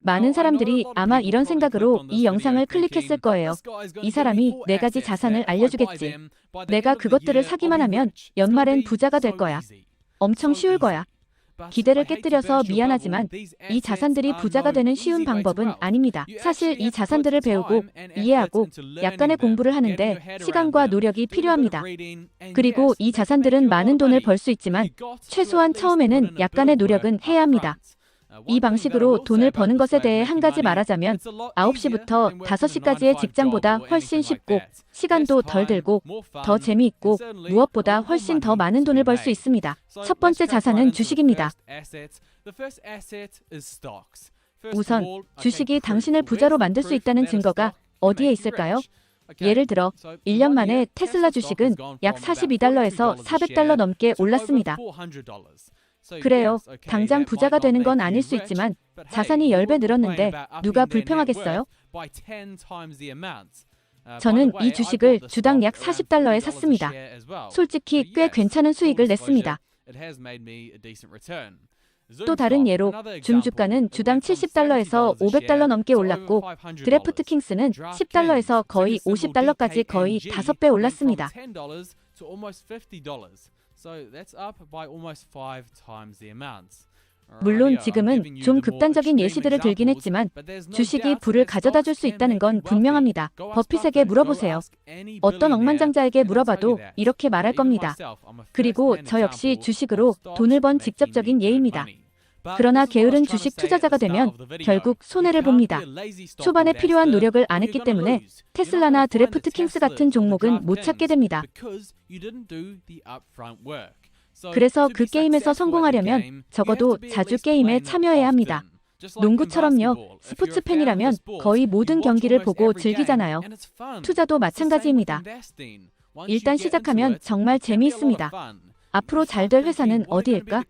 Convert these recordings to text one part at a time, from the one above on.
많은 사람들이 아마 이런 생각으로 이 영상을 클릭했을 거예요. 이 사람이 4가지 자산을 알려주겠지. 내가 그것들을 사기만 하면 연말엔 부자가 될 거야. 엄청 쉬울 거야. 기대를 깨뜨려서 미안하지만 이 자산들이 부자가 되는 쉬운 방법은 아닙니다. 사실 이 자산들을 배우고 이해하고 약간의 공부를 하는데 시간과 노력이 필요합니다. 그리고 이 자산들은 많은 돈을 벌 수 있지만 최소한 처음에는 약간의 노력은 해야 합니다. 이 방식으로 돈을 버는 것에 대해 한 가지 말하자면 9시부터 5시까지의 직장보다 훨씬 쉽고 시간도 덜 들고 더 재미있고 무엇보다 훨씬 더 많은 돈을 벌 수 있습니다. 첫 번째 자산은 주식입니다. 우선 주식이 당신을 부자로 만들 수 있다는 증거가 어디에 있을까요? 예를 들어 1년 만에 테슬라 주식은 약 $42에서 $400 넘게 올랐습니다. 그래요. 당장 부자가 되는 건 아닐 수 있지만 자산이 10배 늘었는데 누가 불평하겠어요? 저는 이 주식을 주당 약 $40에 샀습니다. 솔직히 꽤 괜찮은 수익을 냈습니다. 또 다른 예로 줌주가는 주당 $70에서 $500 넘게 올랐고 드래프트킹스는 $10에서 거의 $50까지 거의 5배 올랐습니다. 물론 지금은 좀 극단적인 예시들을 들긴 했지만 주식이 부를 가져다 줄 수 있다는 건 분명합니다. 버핏에게 물어보세요. 어떤 억만장자에게 물어봐도 이렇게 말할 겁니다. 그리고 저 역시 주식으로 돈을 번 직접적인 예입니다. 그러나 게으른 주식 투자자가 되면 결국 손해를 봅니다. 초반에 필요한 노력을 안 했기 때문에 테슬라나 드래프트킹스 같은 종목은 못 찾게 됩니다. 그래서 그 게임에서 성공하려면 적어도 자주 게임에 참여해야 합니다. 농구처럼요. 스포츠 팬이라면 거의 모든 경기를 보고 즐기잖아요. 투자도 마찬가지입니다. 일단 시작하면 정말 재미있습니다. 앞으로 잘 될 회사는 어디일까?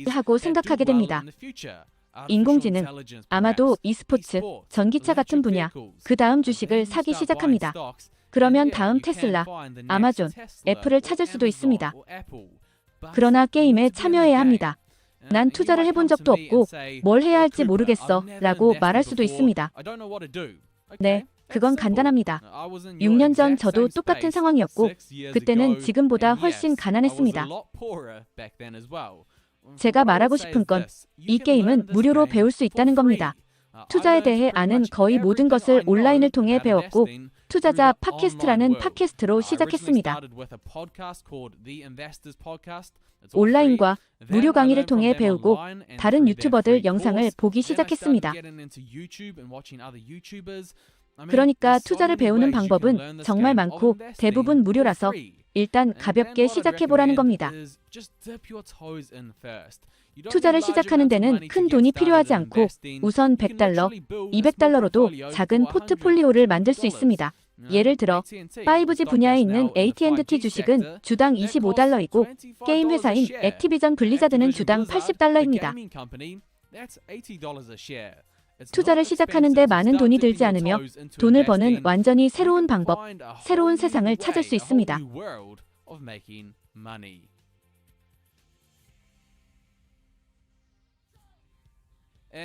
하고 생각하게 됩니다. 인공지능, 아마도 e스포츠, 전기차 같은 분야, 그 다음 주식을 사기 시작합니다. 그러면 다음 테슬라, 아마존, 애플을 찾을 수도 있습니다. 그러나 게임에 참여해야 합니다. 난 투자를 해본 적도 없고 뭘 해야 할지 모르겠어 라고 말할 수도 있습니다. 네, 그건 간단합니다. 6년 전 저도 똑같은 상황이었고 그때는 지금보다 훨씬 가난했습니다. 제가 말하고 싶은 건 이 게임은 무료로 배울 수 있다는 겁니다. 투자에 대해 아는 거의 모든 것을 온라인을 통해 배웠고 투자자 팟캐스트라는 팟캐스트로 시작했습니다. 온라인과 무료 강의를 통해 배우고 다른 유튜버들 영상을 보기 시작했습니다. 그러니까 투자를 배우는 방법은 정말 많고 대부분 무료라서 일단 가볍게 시작해보라는 겁니다. 투자를 시작하는 데는 큰 돈이 필요하지 않고 우선 $100, $200로도 작은 포트폴리오를 만들 수 있습니다. 예를 들어 5G 분야에 있는 AT&T 주식은 주당 $25이고 게임 회사인 액티비전 블리자드는 주당 $80입니다. 투자를 시작하는 데 많은 돈이 들지 않으며 돈을 버는 완전히 새로운 방법, 새로운 세상을 찾을 수 있습니다.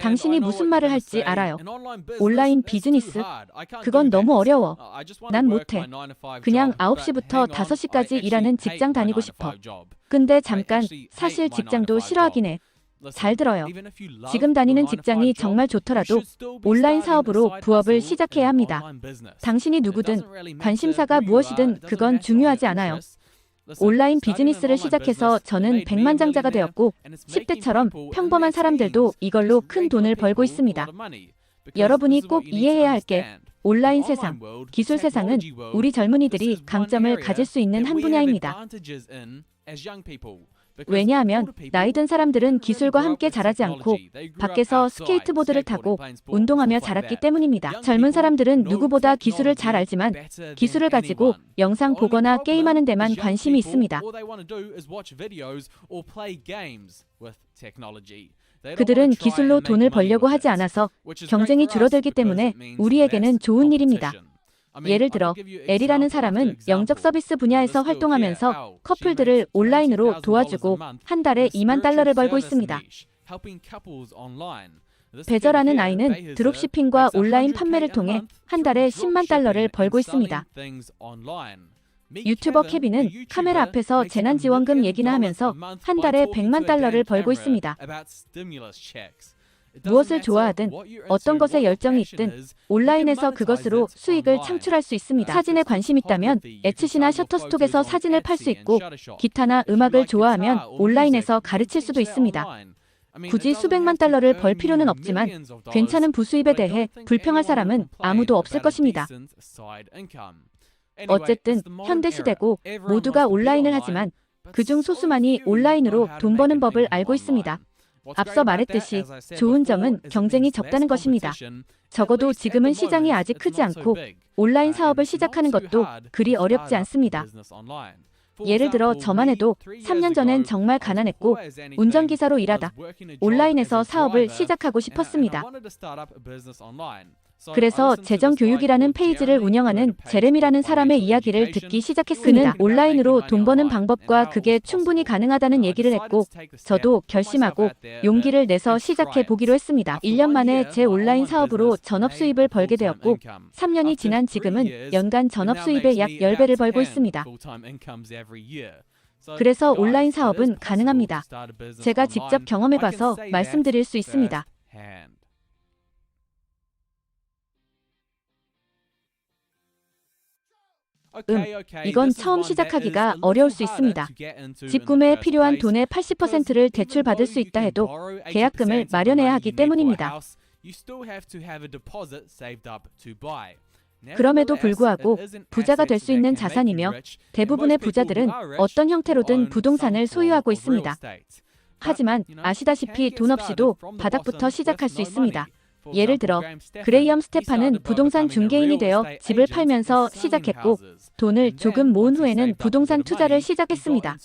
당신이 무슨 말을 할지 알아요. 온라인 비즈니스? 그건 너무 어려워. 난 못해. 그냥 9시부터 5시까지 일하는 직장 다니고 싶어. 근데 잠깐, 사실 직장도 싫어하긴 해. 잘 들어요. 지금 다니는 직장이 정말 좋더라도 온라인 사업으로 부업을 시작해야 합니다. 당신이 누구든 관심사가 무엇이든 그건 중요하지 않아요. 온라인 비즈니스를 시작해서 저는 백만장자가 되었고 10대처럼 평범한 사람들도 이걸로 큰 돈을 벌고 있습니다. 여러분이 꼭 이해해야 할 게 온라인 세상, 기술 세상은 우리 젊은이들이 강점을 가질 수 있는 한 분야입니다. 왜냐하면 나이 든 사람들은 기술과 함께 자라지 않고 밖에서 스케이트보드를 타고 운동하며 자랐기 때문입니다. 젊은 사람들은 누구보다 기술을 잘 알지만 기술을 가지고 영상 보거나 게임하는 데만 관심이 있습니다. 그들은 기술로 돈을 벌려고 하지 않아서 경쟁이 줄어들기 때문에 우리에게는 좋은 일입니다. 예를 들어 엘이라는 사람은 영적 서비스 분야에서 활동하면서 커플들을 온라인으로 도와주고 한 달에 $20,000를 벌고 있습니다. 베저라는 아이는 드롭시핑과 온라인 판매를 통해 한 달에 10만 달러를 벌고 있습니다. 유튜버 케빈은 카메라 앞에서 재난지원금 얘기나 하면서 한 달에 100만 달러를 벌고 있습니다. 무엇을 좋아하든 어떤 것에 열정이 있든 온라인에서 그것으로 수익을 창출할 수 있습니다. 사진에 관심 있다면 에츠시나 셔터스톡에서 사진을 팔 수 있고 기타나 음악을 좋아하면 온라인에서 가르칠 수도 있습니다. 굳이 수백만 달러를 벌 필요는 없지만 괜찮은 부수입에 대해 불평할 사람은 아무도 없을 것입니다. 어쨌든 현대시대고 모두가 온라인을 하지만 그중 소수만이 온라인으로 돈 버는 법을 알고 있습니다. 앞서 말했듯이 좋은 점은 경쟁이 적다는 것입니다. 적어도 지금은 시장이 아직 크지 않고 온라인 사업을 시작하는 것도 그리 어렵지 않습니다. 예를 들어 저만 해도 3년 전엔 정말 가난했고 운전기사로 일하다 온라인에서 사업을 시작하고 싶었습니다. 그래서 재정교육이라는 페이지를 운영하는 제레미라는 사람의 이야기를 듣기 시작했습니다. 그는 온라인으로 돈 버는 방법과 그게 충분히 가능하다는 얘기를 했고 저도 결심하고 용기를 내서 시작해 보기로 했습니다. 1년 만에 제 온라인 사업으로 전업 수입을 벌게 되었고 3년이 지난 지금은 연간 전업 수입의 약 10배를 벌고 있습니다. 그래서 온라인 사업은 가능합니다. 제가 직접 경험해봐서 말씀드릴 수 있습니다. 이건 처음 시작하기가 어려울 수 있습니다. 집 구매에 필요한 돈의 80%를 대출받을 수 있다 해도 계약금을 마련해야 하기 때문입니다. 그럼에도 불구하고 부자가 될 수 있는 자산이며 대부분의 부자들은 어떤 형태로든 부동산을 소유하고 있습니다. 하지만 아시다시피 돈 없이도 바닥부터 시작할 수 있습니다. 예를 들어 그레이엄 스테판은 부동산 중개인이 되어 집을 팔면서 시작했고 돈을 조금 모은 후에는 부동산 투자를 시작했습니다.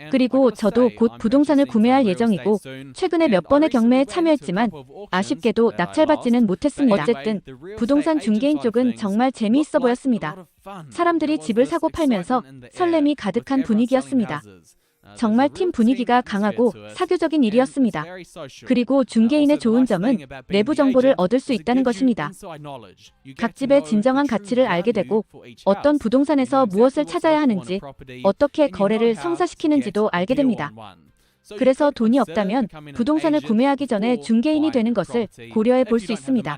그리고 저도 곧 부동산을 구매할 예정이고 최근에 몇 번의 경매에 참여했지만 아쉽게도 낙찰받지는 못했습니다. 어쨌든 부동산 중개인 쪽은 정말 재미있어 보였습니다. 사람들이 집을 사고 팔면서 설렘이 가득한 분위기였습니다. 정말 팀 분위기가 강하고 사교적인 일이었습니다. 그리고 중개인의 좋은 점은 내부 정보를 얻을 수 있다는 것입니다. 각 집의 진정한 가치를 알게 되고 어떤 부동산에서 무엇을 찾아야 하는지, 어떻게 거래를 성사시키는지도 알게 됩니다. 그래서 돈이 없다면 부동산을 구매하기 전에 중개인이 되는 것을 고려해 볼 수 있습니다.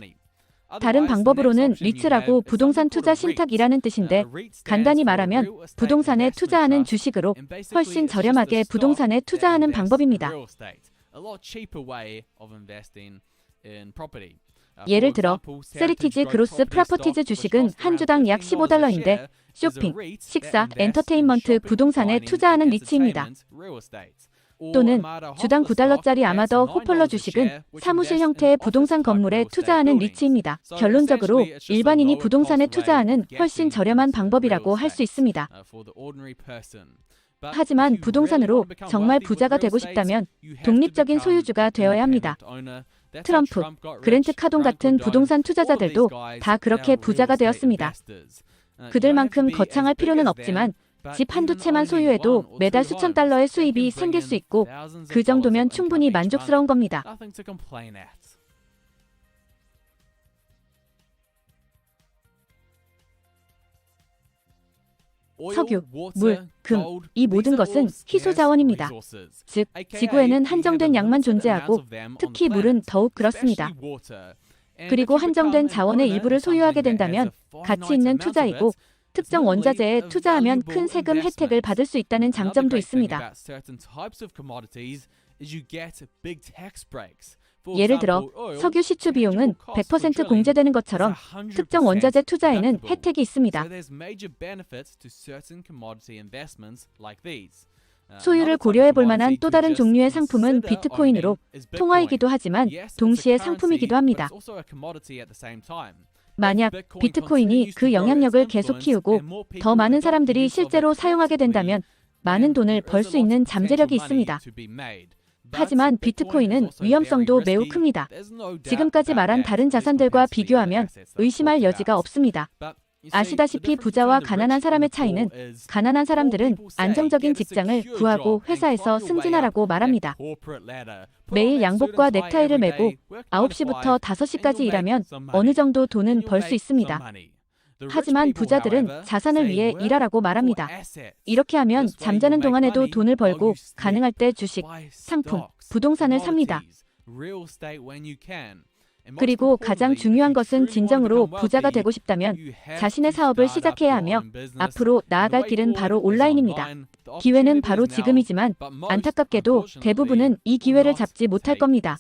다른 방법으로는 리츠라고 부동산 투자 신탁이라는 뜻인데 간단히 말하면 부동산에 투자하는 주식으로 훨씬 저렴하게 부동산에 투자하는 방법입니다. 예를 들어 세리티지 그로스 프라퍼티즈 주식은 한 주당 약 15달러인데 쇼핑, 식사, 엔터테인먼트 부동산에 투자하는 리츠입니다. 또는 주당 9달러짜리 아마더 호펄러 주식은 사무실 형태의 부동산 건물에 투자하는 리츠입니다. 결론적으로 일반인이 부동산에 투자하는 훨씬 저렴한 방법이라고 할 수 있습니다. 하지만 부동산으로 정말 부자가 되고 싶다면 독립적인 소유주가 되어야 합니다. 트럼프, 그랜트 카돈 같은 부동산 투자자들도 다 그렇게 부자가 되었습니다. 그들만큼 거창할 필요는 없지만 집 한두 채만 소유해도 매달 수천 달러의 수입이 생길 수 있고 그 정도면 충분히 만족스러운 겁니다. 석유, 물, 금, 이 모든 것은 희소 자원입니다. 즉, 지구에는 한정된 양만 존재하고 특히 물은 더욱 그렇습니다. 그리고 한정된 자원의 일부를 소유하게 된다면 가치 있는 투자이고 특정 원자재에 투자하면 큰 세금 혜택을 받을 수 있다는 장점도 있습니다. 예를 들어 석유 시추 비용은 100% 공제되는 것처럼 특정 원자재 투자에는 혜택이 있습니다. 소유를 고려해 볼 만한 또 다른 종류의 상품은 비트코인으로 통화이기도 하지만 동시에 상품이기도 합니다. 만약 비트코인이 그 영향력을 계속 키우고 더 많은 사람들이 실제로 사용하게 된다면 많은 돈을 벌 수 있는 잠재력이 있습니다. 하지만 비트코인은 위험성도 매우 큽니다. 지금까지 말한 다른 자산들과 비교하면 의심할 여지가 없습니다. 아시다시피 부자와 가난한 사람의 차이는 가난한 사람들은 안정적인 직장을 구하고 회사에서 승진하라고 말합니다. 매일 양복과 넥타이를 매고 9시부터 5시까지 일하면 어느 정도 돈은 벌 수 있습니다. 하지만 부자들은 자산을 위해 일하라고 말합니다. 이렇게 하면 잠자는 동안에도 돈을 벌고 가능할 때 주식, 상품, 부동산을 삽니다. 그리고 가장 중요한 것은 진정으로 부자가 되고 싶다면 자신의 사업을 시작해야 하며 앞으로 나아갈 길은 바로 온라인입니다. 기회는 바로 지금이지만 안타깝게도 대부분은 이 기회를 잡지 못할 겁니다.